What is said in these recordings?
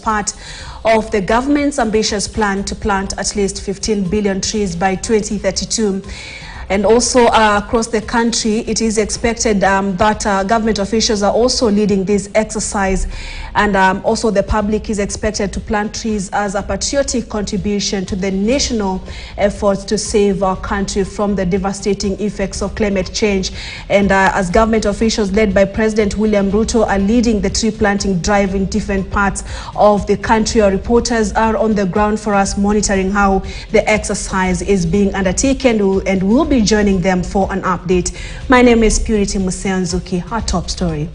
Part of the government's ambitious plan to plant at least 15 billion trees by 2032. And also across the country, it is expected that government officials are also leading this exercise, and also the public is expected to plant trees as a patriotic contribution to the national efforts to save our country from the devastating effects of climate change. And as government officials led by President William Ruto are leading the tree planting drive in different parts of the country, our reporters are on the ground for us, monitoring how the exercise is being undertaken, and will be joining them for an update. My name is Purity Museanzuki. Our top story.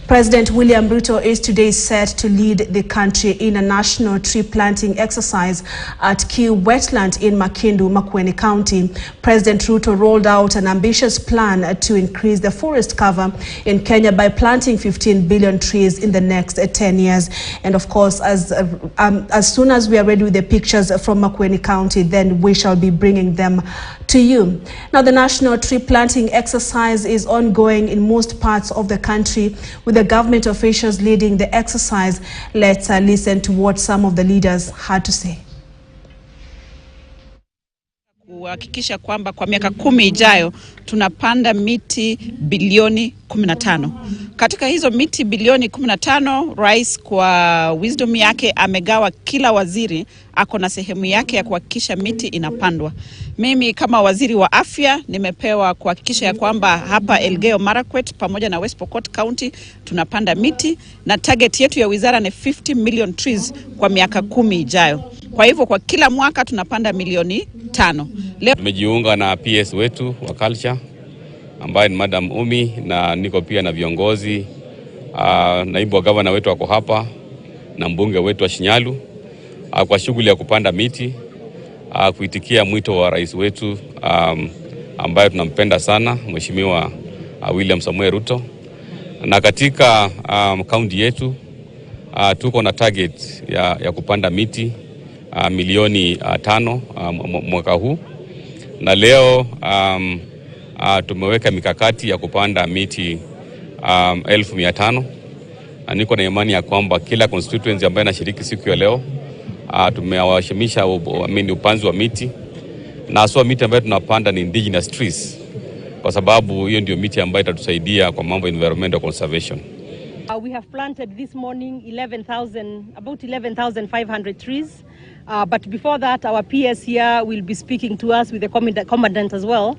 President William Ruto is today set to lead the country in a national tree planting exercise at Key Wetland in Makindu, Makueni County. President Ruto rolled out an ambitious plan to increase the forest cover in Kenya by planting 15 billion trees in the next 10 years. And of course, as soon as we are ready with the pictures from Makueni County, then we shall be bringing them to you. Now, the national tree planting exercise is ongoing in most parts of the country, with the government officials leading the exercise. Let's listen to what some of the leaders had to say. Kuhakikisha kwamba kwa miaka 10 ijayo tunapanda miti bilioni 15. Katika hizo miti bilioni 15, rais kwa wisdom yake amegawa kila waziri ako na sehemu yake ya kuhakikisha miti inapandwa. Mimi kama waziri wa afya nimepewa kuhakikisha ya kwamba hapa Elgeyo Marakwet pamoja na West Pokot County tunapanda miti, na target yetu ya wizara ni 50 million trees kwa miaka 10 ijayo. Kwa hivyo kwa kila mwaka tunapanda milioni 5. Leo tumejiunga na PS wetu wa culture ambaye ni Madam Umi, na niko pia na viongozi naibu wa gavana wetu wako hapa na mbunge wetu wa Shinyalu kwa shughuli ya kupanda miti, kuitikia mwito wa rais wetu ambaye tunampenda sana, Mheshimiwa William Samuel Ruto. Na katika kaunti yetu tuko na target ya kupanda miti milioni 5 mwaka huu, na leo tumeweka mikakati ya kupanda miti 1500. Niko na imani ya kwamba kila constituency ambayo inashiriki siku ya leo tumewashimisha upanzi wa miti, na aswa miti ambayo tunapanda ni indigenous trees, kwa sababu hiyo ndio miti ambayo itatusaidia kwa mambo environmental conservation. We have planted this morning about 11,500 trees. But before that, our PS here will be speaking to us with the commandant as well,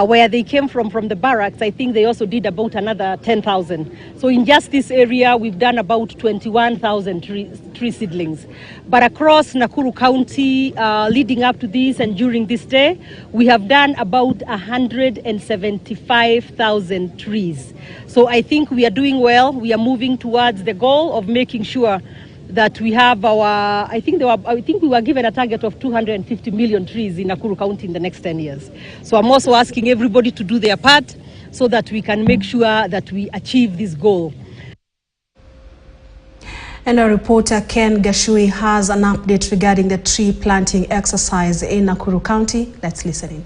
where they came from the barracks. I think they also did about another 10,000. So in just this area, we've done about 21,000 tree seedlings. But across Nakuru County, leading up to this and during this day, we have done about 175,000 trees. So I think we are doing well. We are moving towards the goal of making sure that we have our, I think we were given a target of 250 million trees in Nakuru County in the next 10 years. So I'm also asking everybody to do their part so that we can make sure that we achieve this goal. And our reporter Ken Gashui has an update regarding the tree planting exercise in Nakuru County. Let's listen in.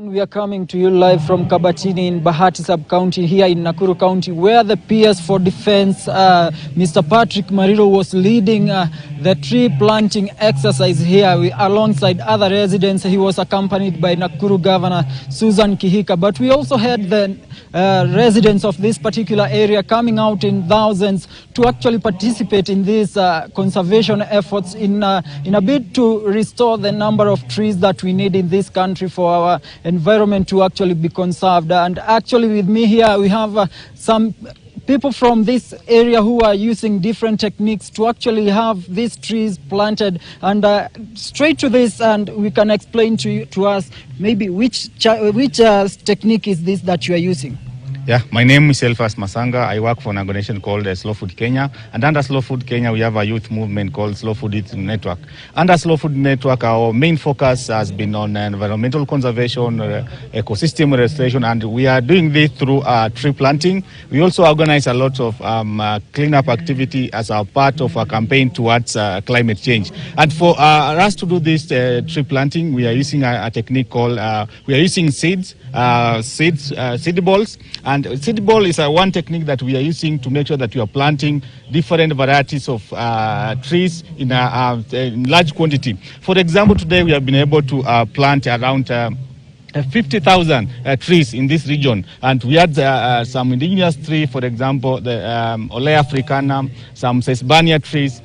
We are coming to you live from Kabatini in Bahati sub-county here in Nakuru County, where the PS for Defense, Mr. Patrick Mariro, was leading the tree planting exercise here alongside other residents. He was accompanied by Nakuru Governor Susan Kihika. But we also had the residents of this particular area coming out in thousands to actually participate in these conservation efforts in a bid to restore the number of trees that we need in this country for our environment to actually be conserved. And actually with me here we have some people from this area who are using different techniques to actually have these trees planted. And straight to this, and we can explain to us maybe which technique is this that you are using. Yeah, my name is Elfas Masanga. I work for an organization called Slow Food Kenya. And under Slow Food Kenya, we have a youth movement called Slow Food Youth Network. Under Slow Food Network, our main focus has been on environmental conservation, ecosystem restoration, and we are doing this through tree planting. We also organize a lot of cleanup activity as a part of a campaign towards climate change. And for us to do this tree planting, we are using a technique called, we are using seed balls. And seed ball is one technique that we are using to make sure that we are planting different varieties of trees in large quantity. For example, today we have been able to plant around 50,000 trees in this region, and we had some indigenous tree, for example, the Olea africana, some Sesbania trees,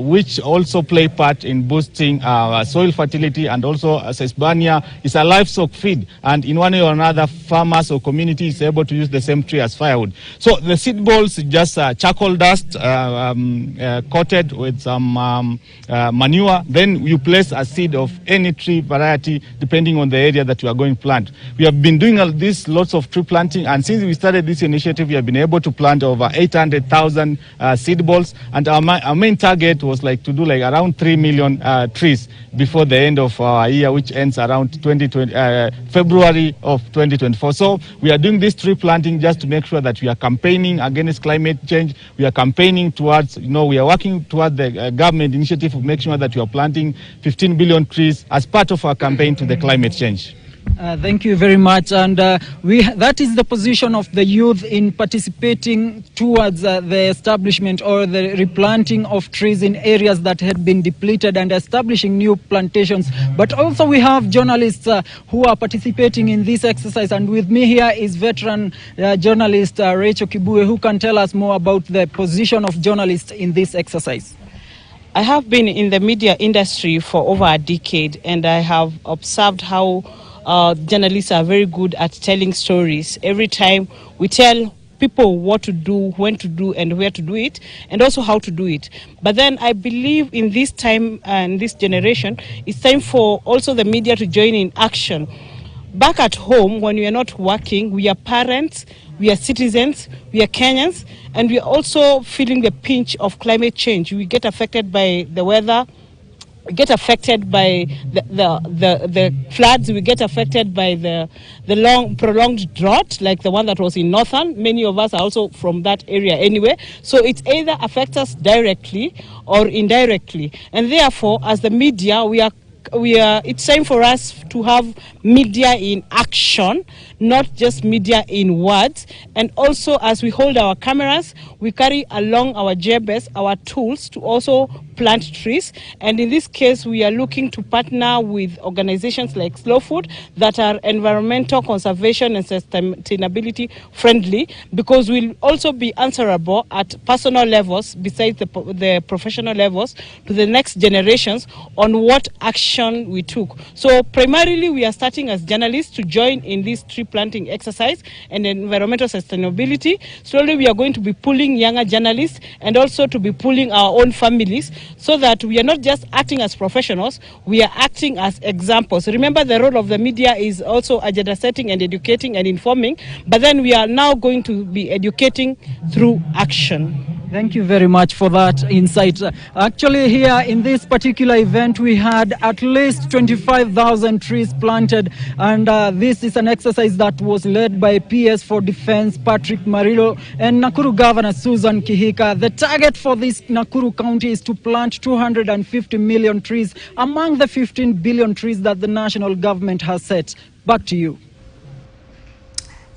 which also play part in boosting soil fertility, and also Sesbania is a livestock feed, and in one way or another, farmers or community is able to use the same tree as firewood. So the seed balls is just charcoal dust coated with some manure. Then you place a seed of any tree variety depending on the area that you are going to plant. We have been doing this lots of tree planting, and since we started this initiative, we have been able to plant over 800,000 seed balls, and our main target was to do around 3 million trees before the end of our year, which ends around February of 2024. So we are doing this tree planting just to make sure that we are campaigning against climate change. We are campaigning towards, we are working towards the government initiative of making sure that we are planting 15 billion trees as part of our campaign to the climate change. Thank you very much. And that is the position of the youth in participating towards the establishment or the replanting of trees in areas that had been depleted and establishing new plantations. But also we have journalists who are participating in this exercise. And with me here is veteran journalist Rachel Kibue, who can tell us more about the position of journalists in this exercise. I have been in the media industry for over a decade, and I have observed how journalists are very good at telling stories. Every time we tell people what to do, when to do, and where to do it, and also how to do it. But then I believe in this time and this generation, it's time for also the media to join in action. Back at home, when we are not working, we are parents, we are citizens, we are Kenyans, and we are also feeling the pinch of climate change. We get affected by the weather, we get affected by the floods, we get affected by the long prolonged drought like the one that was in Northern. Many of us are also from that area anyway. So it either affects us directly or indirectly. And therefore, as the media, it's time for us to have media in action, not just media in words. And also, as we hold our cameras, we carry along our JBS, our tools to also plant trees. And in this case, we are looking to partner with organizations like Slow Food that are environmental conservation and sustainability friendly, because we'll also be answerable at personal levels besides the professional levels to the next generations on what action we took. So primarily we are starting as journalists to join in this tree planting exercise and environmental sustainability. Slowly we are going to be pulling younger journalists and also to be pulling our own families, so that we are not just acting as professionals, we are acting as examples. Remember, the role of the media is also agenda setting and educating and informing, but then we are now going to be educating through action. Thank you very much for that insight. Actually, here in this particular event, we had at least 25,000 trees planted, and this is an exercise that was led by PS for Defense Patrick Marilo and Nakuru Governor Susan Kihika. The target for this Nakuru County is to plant 250 million trees among the 15 billion trees that the national government has set. Back to you.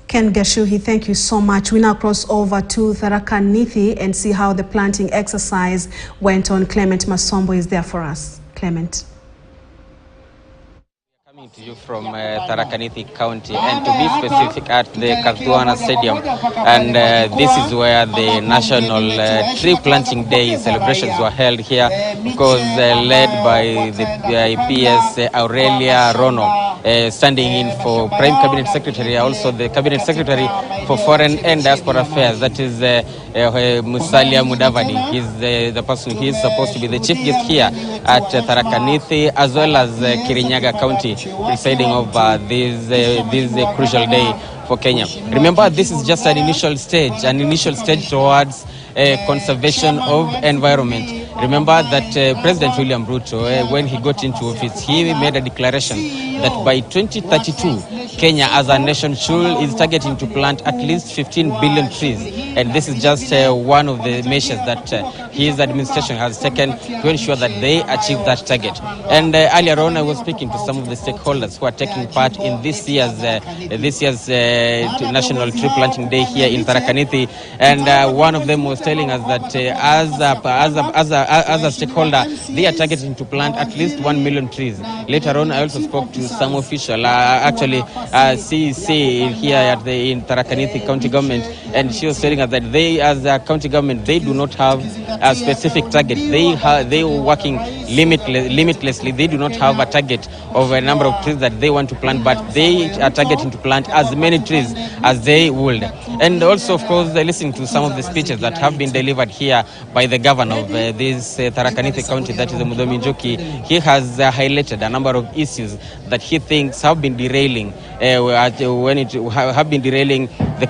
Ken Gashuhi, thank you so much. We now cross over to Tharaka Nithi and see how the planting exercise went on. Clement Masombo is there for us. Clement. Coming to you from Tharaka Nithi County, and to be specific, at the Kathuana Stadium. And this is where the National Tree Planting Day celebrations were held here, because led by the PS Aurelia Rono, standing in for Prime Cabinet Secretary, also the Cabinet Secretary for Foreign and Diaspora Affairs, that is Musalia Mudavadi. He's the person, he is supposed to be the chief guest here at Tharaka Nithi, as well as Kirinyaga County, presiding over this crucial day for Kenya. Remember, this is just an initial stage towards conservation of environment. Remember that President William Ruto, when he got into office, he made a declaration that by 2032, Kenya as a nation is targeting to plant at least 15 billion trees. And this is just one of the measures that his administration has taken to ensure that they achieve that target. And earlier on, I was speaking to some of the stakeholders who are taking part in this year's National Tree Planting Day here in Tharaka Nithi. And one of them was telling us that as a stakeholder, they are targeting to plant at least 1 million trees. Later on, I also spoke to some official, CEC here in Tharaka Nithi County Government, and she was telling us that they, as a county government, they do not have a specific target. They are working limitlessly. They do not have a target of a number of trees that they want to plant, but they are targeting to plant as many trees as they would. And also, of course, listening to some of the speeches that have been delivered here by the governor of this Tharaka Nithi County, that is Mudomi Njoki, he has highlighted a number of issues that he thinks have been derailing the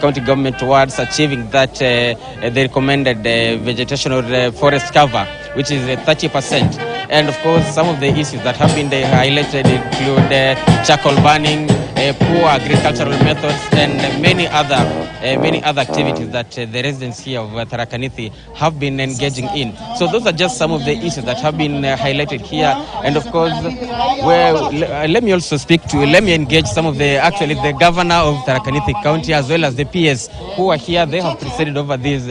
county government towards achieving that the recommended vegetation or forest cover, which is 30%. And of course, some of the issues that have been highlighted include charcoal burning, poor agricultural methods, and many other activities that the residents here of Tharaka Nithi have been engaging in. So those are just some of the issues that have been highlighted here. And of course, let me engage some of the governor of Tharaka Nithi County as well as the PS who are here. They have presided over this.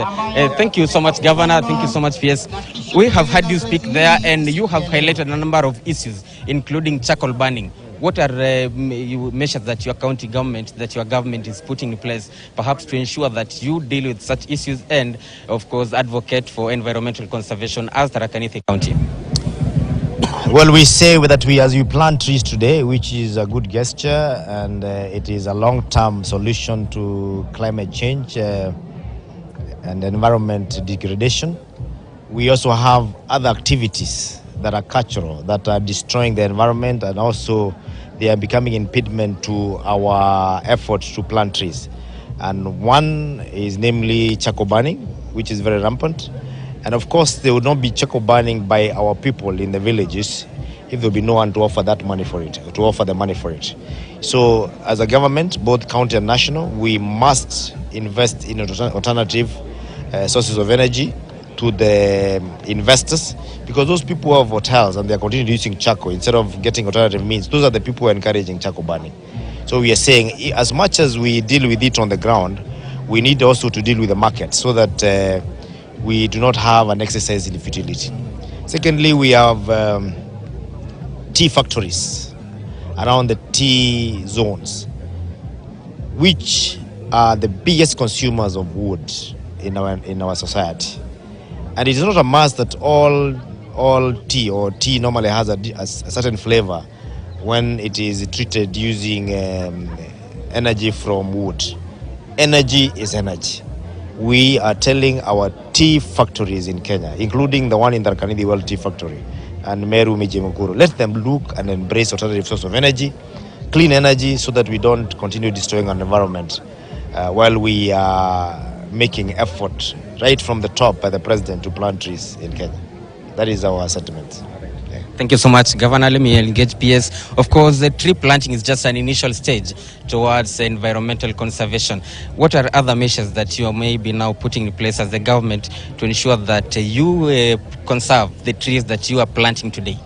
Thank you so much, Governor. Thank you so much, PS. We have had you speak there, and you have highlighted a number of issues, including charcoal burning. What are measures that your county government, that your government is putting in place, perhaps to ensure that you deal with such issues and, of course, advocate for environmental conservation as Tharaka Nithi County? Well, we say that as we plant trees today, which is a good gesture, and it is a long-term solution to climate change and environment degradation. We also have other activities that are cultural, that are destroying the environment, and also they are becoming impediment to our efforts to plant trees. And one is namely charcoal burning, which is very rampant. And of course, there would not be charcoal burning by our people in the villages if there would be no one to offer that money for it, to offer the money for it. So as a government, both county and national, we must invest in alternative sources of energy to the investors, because those people who have hotels and they are continuing using charcoal instead of getting alternative means, those are the people who are encouraging charcoal burning. So we are saying, as much as we deal with it on the ground, we need also to deal with the market so that we do not have an exercise in futility. Secondly, we have tea factories around the tea zones, which are the biggest consumers of wood in our society. And it is not a must that all tea or tea normally has a certain flavor when it is treated using energy from wood. Energy is energy. We are telling our tea factories in Kenya, including the one in Tharaka Nithi World Tea Factory and Meru Nakuru, let them look and embrace alternative source of energy, clean energy, so that we don't continue destroying our environment while we are making effort right from the top by the president to plant trees in Kenya. That is our sentiment. Thank you so much, Governor. Let me engage PS. Of course, the tree planting is just an initial stage towards environmental conservation. What are other measures that you are maybe now putting in place as the government to ensure that you conserve the trees that you are planting today?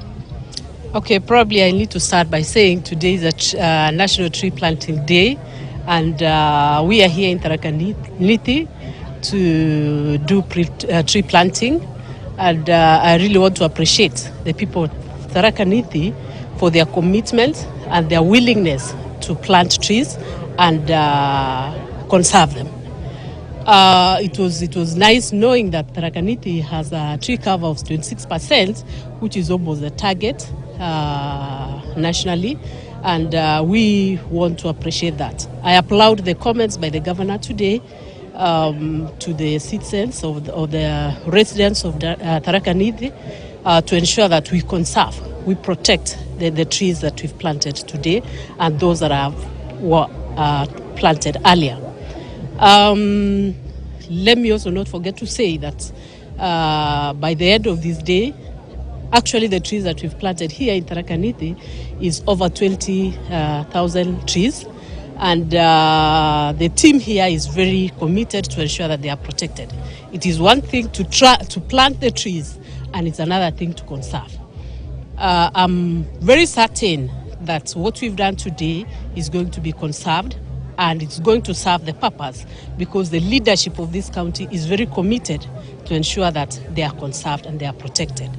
Okay, probably I need to start by saying today is a National Tree Planting Day, and we are here in Tharaka Nithi to do tree planting. And I really want to appreciate the people of Tharaka Nithi for their commitment and their willingness to plant trees and conserve them. It was nice knowing that Tharaka Nithi has a tree cover of 26%, which is almost the target nationally, and we want to appreciate that. I applaud the comments by the governor today to the citizens of the residents of Tharaka Nithi to ensure that we conserve, we protect the trees that we've planted today and those that were planted earlier. Let me also not forget to say that by the end of this day, actually the trees that we've planted here in Tharaka Nithi is over 20,000 trees. And the team here is very committed to ensure that they are protected. It is one thing to plant the trees, and it's another thing to conserve. I'm very certain that what we've done today is going to be conserved, and it's going to serve the purpose, because the leadership of this county is very committed to ensure that they are conserved and they are protected.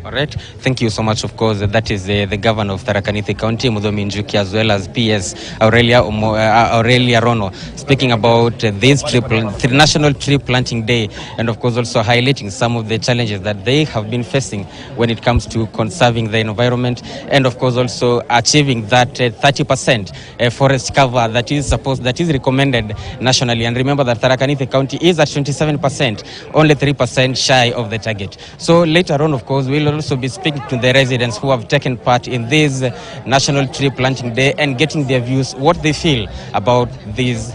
All right. Thank you so much. Of course, that is the governor of Tharaka Nithi County, Muthomi Njuki, as well as PS Aurelia Rono, speaking about this National Tree Planting Day, and of course also highlighting some of the challenges that they have been facing when it comes to conserving the environment, and of course also achieving that 30% forest cover that is recommended nationally. And remember that Tharaka Nithi County is at 27%, only 3% shy of the target. So later on, of course, we'll also be speaking to the residents who have taken part in this National Tree Planting Day and getting their views, what they feel about these